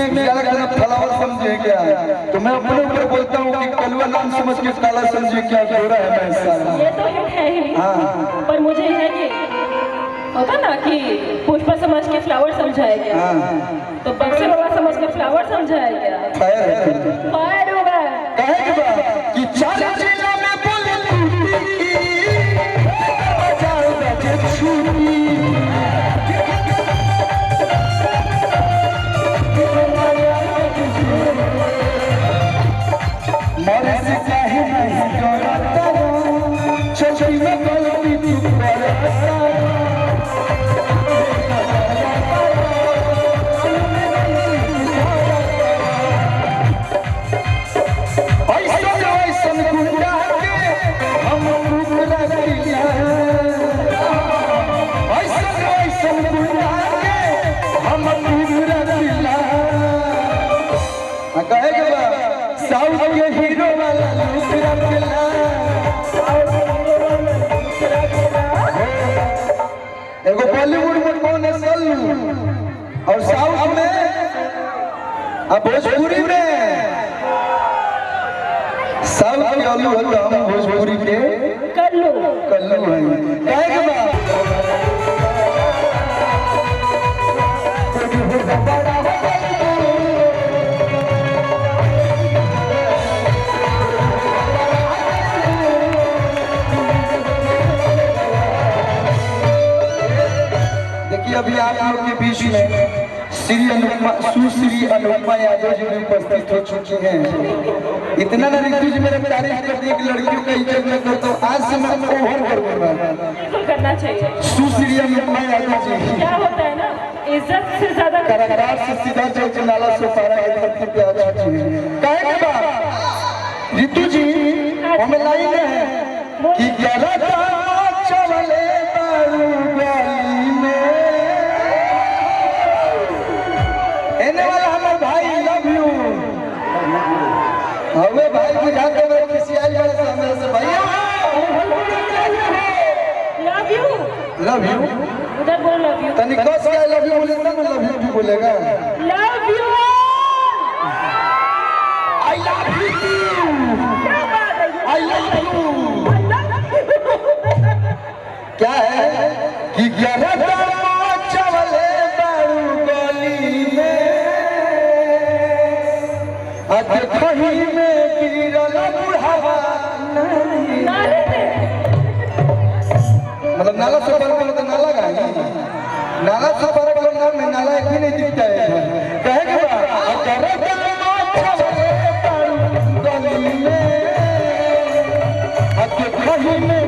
इसमें काला काला फ्लावर समझे क्या? तो मैं अपने ऊपर बोलता हूँ कि कलवा नाम समझ के काला समझे क्या, गोरा है मैं साला। ये तो हिट है ही। हाँ। पर मुझे है कि होता ना कि पुष्पा समझ के फ्लावर समझाया गया। हाँ। तो बक्से बाबा समझ के फ्लावर समझाया गया। फायर होगा। कहे के बा कि चार जिला में बोले बजाओ बजे छुरी, मरे से काहे नहीं डरता, छोटी में गलती तू करता। साउथ के हीरो वाला लुकरा पिला, एगो बॉलीवुड में कौन है सल्लू, और साउथ में भोजपुरी में साउथ के अल्लू है, तो हम भोजपुरी के कल्लू हैं। कहे के बा अभी आप लोग के बीच में सुश्री अनुपमा यादव जी भी उपस्थित हो चुकी हैं। इतना ना ऋतु जी मेरा तारीफ कर दिया कि लड़कियों का इज्जत मैं करता हूँ, आज से मैं ओवर कर दूंगा। करना चाहिए। सुश्री अनुपमा यादव जी क्या होता है ना, इज्जत से ज्यादा कारागार से सीधा चल के नाला से पारा के धरती पे आ चुकी है। कहे के बाद ऋतु जी हमें लाइन है कि ग्यारह चवले बारू गली में, एने वाला हमारे भाई लव यू हमें भाई बुझा के मेरे किसी आई वाले सामने से भैया लव यू उधर बोल लव यू, तनिक कस के लव यू बोले ना, लव यू भी बोलेगा। Love you I love you, I love you. क्या है कि ग्यारह चवले बारू गली में, कहीं में गिरल बुढ़ावा मतलब नाला से पर मतलब नाला गाएंगे, नाला से पर मतलब नाम में नाला एक भी नहीं दिखता है। कहे के बाद गली में कहीं में